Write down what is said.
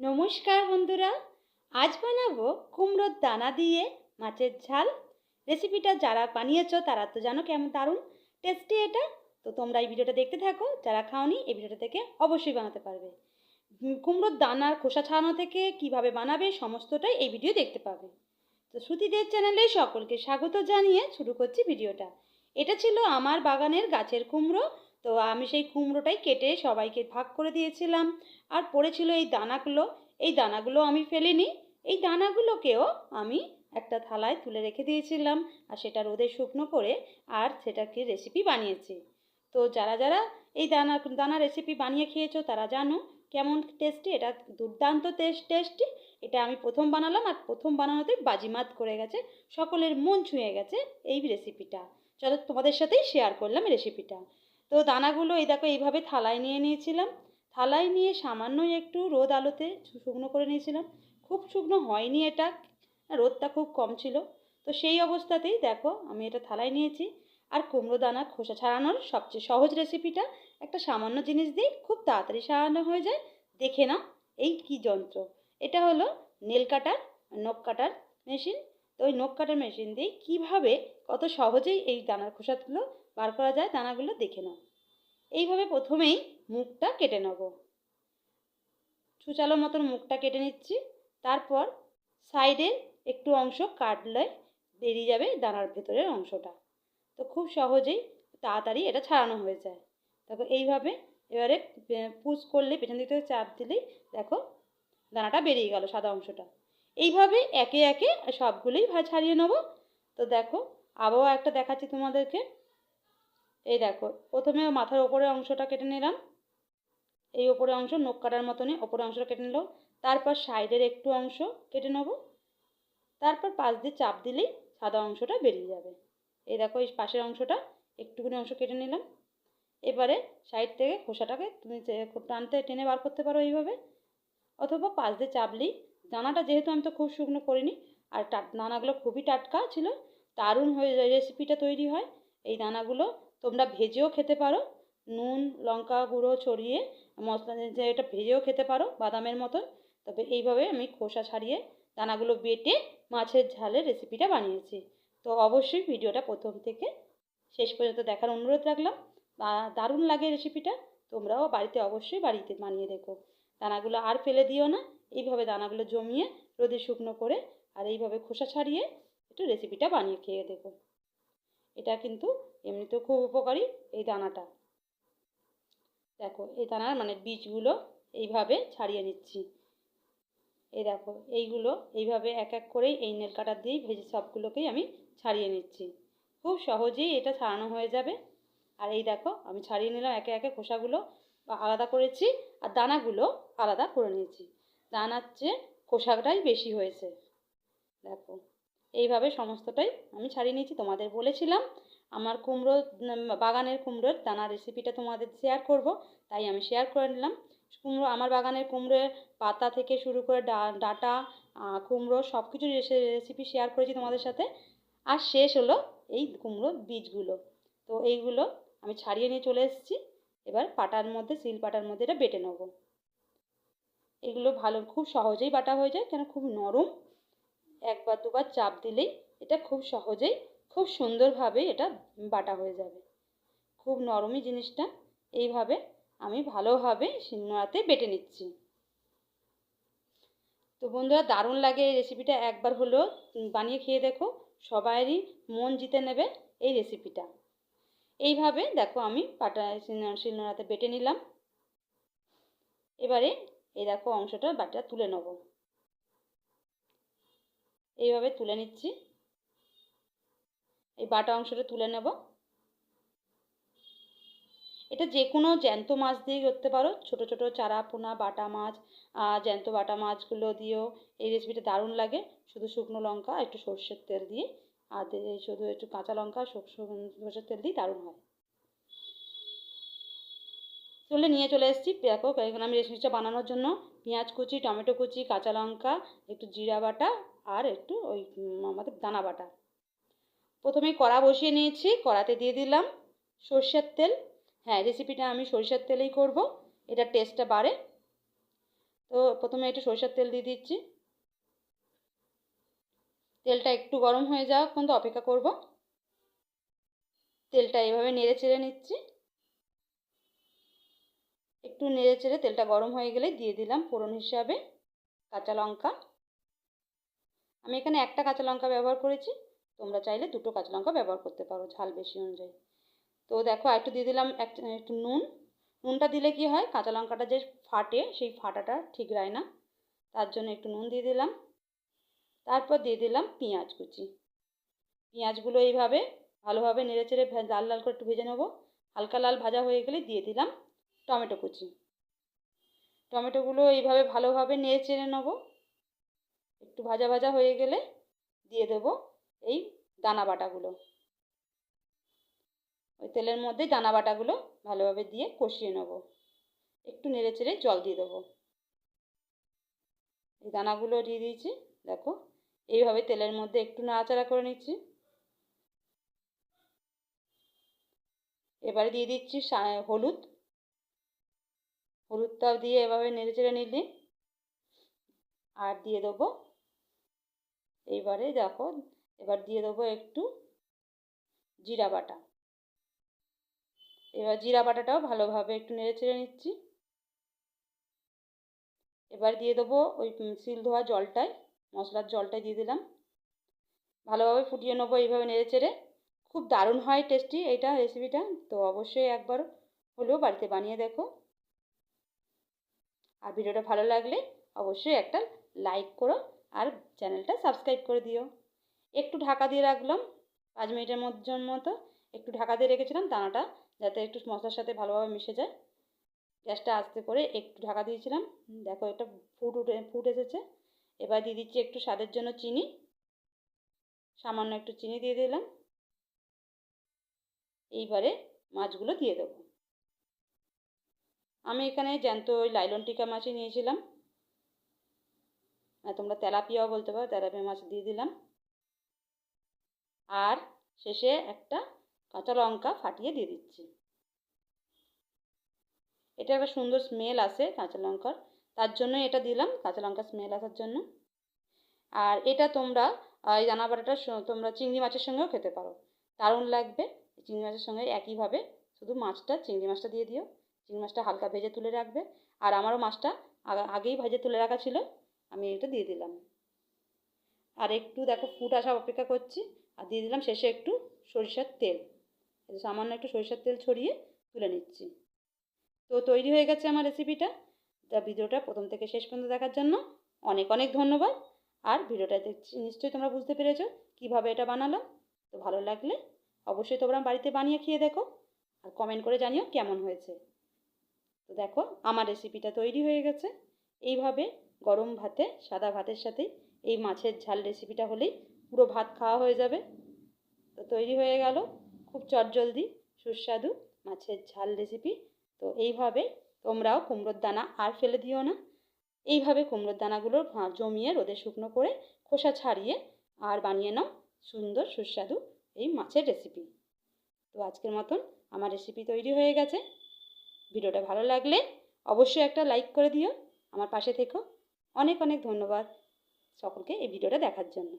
নমস্কার বন্ধুরা, আজ বানাবো কুমড়োর দানা দিয়ে মাছের ঝাল। রেসিপিটা যারা বানিয়েছো তারা তো জানো কেমন দারুণ টেস্টি এটা। তো তোমরা এই ভিডিওটা দেখতে থাকো, যারা খাওনি এই ভিডিওটা থেকে অবশ্যই বানাতে পারবে। কুমড়োর দানার খোসা ছাড়ানো থেকে কিভাবে বানাবে সমস্তটাই এই ভিডিও দেখতে পাবে। তো শ্রুতিদের চ্যানেলে সকলকে স্বাগত জানিয়ে শুরু করছি ভিডিওটা। এটা ছিল আমার বাগানের গাছের কুমড়ো। তো আমি সেই কুমড়োটাই কেটে সবাইকে ভাগ করে দিয়েছিলাম। আর পড়েছিল এই দানাগুলো, এই দানাগুলো আমি ফেলিনি। এই দানাগুলোকেও আমি একটা থালায় তুলে রেখে দিয়েছিলাম, আর সেটা রোদে শুকনো করে আর সেটাকে রেসিপি বানিয়েছি। তো যারা যারা এই দানা রেসিপি বানিয়ে খেয়েছো তারা জানো কেমন টেস্টি, এটা দুর্দান্ত টেস্টি। এটা আমি প্রথম বানালাম, আর প্রথম বানানোতেই বাজিমাত করে গেছে, সকলের মন ছুঁয়ে গেছে এই রেসিপিটা। চলো তোমাদের সাথেই শেয়ার করলাম রেসিপিটা। তো দানাগুলো এই দেখো এইভাবে থালায় নিয়ে নিয়েছিলাম। থালায় নিয়ে সামান্য একটু রোদ আলোতে শুকনো করে নিয়েছিলাম। খুব শুকনো হয়নি এটা, রোদটা খুব কম ছিল। তো সেই অবস্থাতেই দেখো আমি এটা থালায় নিয়েছি। আর কুমড়ো দানা খোসা ছাড়ানোর সবচেয়ে সহজ রেসিপিটা একটা সামান্য জিনিস দিয়ে খুব তাড়াতাড়ি ছাড়ানো হয়ে যায়। দেখে নাও এই কি যন্ত্র, এটা হলো নেল কাটার, নখ কাটার মেশিন। তো ওই নখ কাটার মেশিন দিয়ে কীভাবে কত সহজেই এই দানার খোসাগুলো বার করা যায় দানাগুলো দেখে নাও। এইভাবে প্রথমেই মুখটা কেটে নেব, ছুচালো মতন মুখটা কেটে নিচ্ছি। তারপর সাইডের একটু অংশ কাটলে বেরিয়ে যাবে দানার ভেতরের অংশটা। তো খুব সহজেই তাড়াতাড়ি এটা ছাড়ানো হয়ে যায়। দেখো এইভাবে এবারে পুশ করলে, পেছন দিক থেকে চাপ দিলেই দেখো দানাটা বেরিয়ে গেল, সাদা অংশটা। এইভাবে একে একে সবগুলোই ছাড়িয়ে নেব। তো দেখো আবারও একটা দেখাচ্ছি তোমাদেরকে। এই দেখো প্রথমে মাথার ওপরের অংশটা কেটে নিলাম, এই ওপরের অংশ নখ কাটার মতনই ওপরের অংশটা কেটে নিল। তারপর সাইডের একটু অংশ কেটে নেব। তারপর পাশ দিয়ে চাপ দিলেই সাদা অংশটা বেরিয়ে যাবে। এই দেখো এই পাশের অংশটা একটুখানি অংশ কেটে নিলাম। এবারে সাইড থেকে খোসাটাকে তুমি টানতে টেনে বার করতে পারো এইভাবে, অথবা পাশ দিয়ে চাপলেই দানাটা, যেহেতু আমি তো খুব শুকনো করিনি আর দানাগুলো খুবই টাটকা ছিল, দারুণ হয়ে রেসিপিটা তৈরি হয়। এই দানাগুলো তোমরা ভেজেও খেতে পারো, নুন লঙ্কা গুঁড়ো ছড়িয়ে মশলা যে এটা ভেজেও খেতে পারো বাদামের মতন। তবে এইভাবে আমি খোসা ছাড়িয়ে দানাগুলো বেটে মাছের ঝালের রেসিপিটা বানিয়েছি। তো অবশ্যই ভিডিওটা প্রথম থেকে শেষ পর্যন্ত দেখার অনুরোধ রাখলাম। দারুণ লাগে রেসিপিটা, তোমরাও বাড়িতে অবশ্যই বানিয়ে দেখো। দানাগুলো আর ফেলে দিও না, এইভাবে দানাগুলো জমিয়ে রোদে শুকনো করে আর এইভাবে খোসা ছাড়িয়ে একটু রেসিপিটা বানিয়ে খেয়ে দেখো। এটা কিন্তু এমনিতেও খুব উপকারী এই দানাটা। দেখো এই দানার বীজগুলো এইভাবে ছাড়িয়ে নিচ্ছি। এই দেখো এইগুলো এইভাবে এক এক করেই এই নেল কাটার দিয়েই ভেজে সবগুলোকেই আমি ছাড়িয়ে নিচ্ছি। খুব সহজেই এটা ছাড়ানো হয়ে যাবে। আর এই দেখো আমি ছাড়িয়ে নিলাম একে একে, খোসাগুলো আলাদা করেছি আর দানাগুলো আলাদা করে নিয়েছি। দানার চেয়ে খোসাটাই বেশি হয়েছে। দেখো এইভাবে সমস্তটাই আমি ছাড়িয়ে নিয়েছি। তোমাদের বলেছিলাম আমার বাগানের কুমড়োর দানা রেসিপিটা তোমাদের শেয়ার করব, তাই আমি শেয়ার করে নিলাম। আমার বাগানের কুমড়োর পাতা থেকে শুরু করে ডাঁটা কুমড়ো সব কিছু রেসিপি শেয়ার করেছি তোমাদের সাথে। আর শেষ হলো এই কুমড়োর বীজগুলো। তো এইগুলো আমি ছাড়িয়ে নিয়ে চলে এসেছি। এবার পাটার মধ্যে, শিল পাটার মধ্যে এটা বেটে নেব। এগুলো খুব সহজেই বাটা হয়ে যায়, কেন খুব নরম। একবার দুবার চাপ দিলেই এটা খুব সহজেই খুব সুন্দরভাবে এটা বাটা হয়ে যাবে। খুব নরমই জিনিসটা। এইভাবে আমি ভালোভাবে শিলনোড়াতে বেটে নিচ্ছি। তো বন্ধুরা দারুণ লাগে এই রেসিপিটা, একবার হলেও বানিয়ে খেয়ে দেখো, সবারই মন জিতে নেবে এই রেসিপিটা। এইভাবে দেখো আমি শিলনোড়াতে বেটে নিলাম। এবারে এই দেখো অংশটা বাটা তুলে নেব, এইভাবে তুলে নিচ্ছি। এই বাটা অংশটা তুলে নেব। এটা যে কোনো জ্যান্ত মাছ দিয়ে করতে পারো, ছোট ছোট চারা পোনা বাটা মাছ, জ্যান্ত বাটা মাছগুলো দিয়েও এই রেসিপিটা দারুণ লাগে। শুধু শুকনো লঙ্কা একটু সর্ষের তেল দিয়ে, আর শুধু একটু কাঁচা লঙ্কা সর্ষের তেল দিয়ে দারুণ হয়। নিয়ে চলে এসেছি। দেখো এখানে আমি রেসিপিটা বানানোর জন্য পেঁয়াজ কুচি, টমেটো কুচি, কাঁচা লঙ্কা, একটু জিরা বাটা আর একটু ওই আমাদের দানা বাটা। প্রথমেই কড়া বসিয়ে নিয়েছি, কড়াতে দিয়ে দিলাম সর্ষের তেল। হ্যাঁ রেসিপিটা আমি সরিষার তেলেই করব, এটা টেস্টটা বাড়ে। তো প্রথমে একটু সরষের তেল দিয়ে দিচ্ছি। তেলটা একটু গরম হয়ে যাওয়া পর্যন্ত অপেক্ষা করব। তেলটা এইভাবে নেড়ে চেড়ে নিচ্ছি। একটু নেড়ে চেড়ে তেলটা গরম হয়ে গেলে দিয়ে দিলাম ফোড়ন হিসাবে কাঁচা লঙ্কা। আমি এখানে একটা কাঁচা লঙ্কা ব্যবহার করেছি, তোমরা চাইলে দুটো কাঁচা লঙ্কা ব্যবহার করতে পারো ঝাল বেশি অনুযায়ী। তো দেখো একটু দিয়ে দিলাম একটু নুনটা দিলে কি হয়, কাঁচা লঙ্কাটা যে ফাটে সেই ফাটাটা ঠিক হয় না, তার জন্য একটু নুন দিয়ে দিলাম। তারপর দিয়ে দিলাম পেঁয়াজ কুচি। পেঁয়াজগুলো এইভাবে ভালোভাবে নেড়ে চেড়ে লাল লাল করে একটু ভেজে নেবো। হালকা লাল ভাজা হয়ে গেলে দিয়ে দিলাম টমেটো কুচি। টমেটোগুলো এইভাবে ভালোভাবে নেড়ে চেড়ে নেবো। একটু ভাজা ভাজা হয়ে গেলে দিয়ে দেবো এই দানা বাটাগুলো। ওই তেলের মধ্যে দানা বাটাগুলো ভালোভাবে দিয়ে কষিয়ে নেব। একটু নেড়ে চেড়ে জল দিয়ে দেবো। এই দানাগুলো দিয়ে দিয়েছি। দেখো এইভাবে তেলের মধ্যে একটু নাড়াচাড়া করে নিচ্ছি। এবারে দিয়ে দিচ্ছি হলুদটাও দিয়ে এভাবে নেড়ে চেড়ে নিলে আর দিয়ে দেবো এইবারে দেখো এবার দিয়ে দেবো একটু জিরা বাটা। এবার জিরা বাটাটাও ভালোভাবে একটু নেড়ে চেড়ে নিচ্ছি। এবার দিয়ে দেবো ওই সিল ধোয়া জলটাই, মশলার জলটাই দিয়ে দিলাম। ভালোভাবে ফুটিয়ে নেবো এইভাবে নেড়ে চেড়ে। খুব দারুণ হয় টেস্টি এইটা রেসিপিটা, তো অবশ্যই একবার হলেও বাড়িতে বানিয়ে দেখো। আর ভিডিওটা ভালো লাগলে অবশ্যই একটা লাইক করো আর চ্যানেলটা সাবস্ক্রাইব করে দিও। একটু ঢাকা দিয়ে রাখলাম 5 মিনিটের মতো। একটু ঢাকা দিয়ে রেখেছিলাম দানাটা যাতে একটু মশলার সাথে ভালোভাবে মিশে যায়। গ্যাসটা আস্তে করে একটু ঢাকা দিয়েছিলাম। দেখো এটা ফুট এসেছে। এবার দিয়ে দিচ্ছি একটু স্বাদের জন্য চিনি, সামান্য একটু চিনি দিয়ে দিলাম। এইবারে মাছগুলো দিয়ে দেবো। আমি এখানে জ্যান্ত ওই লাইলন টিকা মাছই নিয়েছিলাম, তোমরা তেলাপিয়াও বলতে পারো, তেলাপিয়া মাছ দিয়ে দিলাম। আর শেষে একটা কাঁচা লঙ্কা ফাটিয়ে দিয়ে দিচ্ছি। এটা একটা সুন্দর স্মেল আসে কাঁচা লঙ্কার, তার জন্য এটা দিলাম, কাঁচা লঙ্কার স্মেল আসার জন্য। আর এটা তোমরা এই দানা বাটাটা তোমরা চিংড়ি মাছের সঙ্গেও খেতে পারো, দারুণ লাগবে। চিংড়ি মাছের সঙ্গে একইভাবে শুধু চিংড়ি মাছটা দিয়ে দিও। চিংড়ি মাছটা হালকা ভেজে তুলে রাখবে। আর আমারও মাছটা আগেই ভেজে তুলে রাখা ছিল, আমি এটা দিয়ে দিলাম। আর একটু দেখো ফুট আসা অপেক্ষা করছি। আর দিয়ে দিলাম শেষে একটু সরিষার তেল, সামান্য একটু সরিষার তেল ছড়িয়ে তুলে নিচ্ছি। তো তৈরি হয়ে গেছে আমার রেসিপিটা। তা ভিডিওটা প্রথম থেকে শেষ পর্যন্ত দেখার জন্য অনেক অনেক ধন্যবাদ। আর ভিডিওটা নিশ্চয়ই তোমরা বুঝতে পেরেছো কীভাবে এটা বানালাম। তো ভালো লাগলে অবশ্যই তোমরা বাড়িতে বানিয়ে খেয়ে দেখো আর কমেন্ট করে জানিও কেমন হয়েছে। তো দেখো আমার রেসিপিটা তৈরি হয়ে গেছে। এইভাবে গরম ভাতে সাদা ভাতের সাথে এই মাছের ঝাল রেসিপিটা হলেই পুরো ভাত খাওয়া হয়ে যাবে। তো তৈরি হয়ে গেল খুব চটজলদি সুস্বাদু মাছের ঝাল রেসিপি। তো এইভাবে তোমরাও কুমড়োর দানা আর ফেলে দিও না। এইভাবে কুমড়োর দানাগুলো জমিয়ে রোদে শুকনো করে খোসা ছাড়িয়ে আর বানিয়ে নাও সুন্দর সুস্বাদু এই মাছের রেসিপি। তো আজকের মতন আমার রেসিপি তৈরি হয়ে গেছে। ভিডিওটা ভালো লাগলে অবশ্যই একটা লাইক করে দিও, আমার পাশে থেকো। অনেক অনেক ধন্যবাদ সকলকে এই ভিডিওটা দেখার জন্য।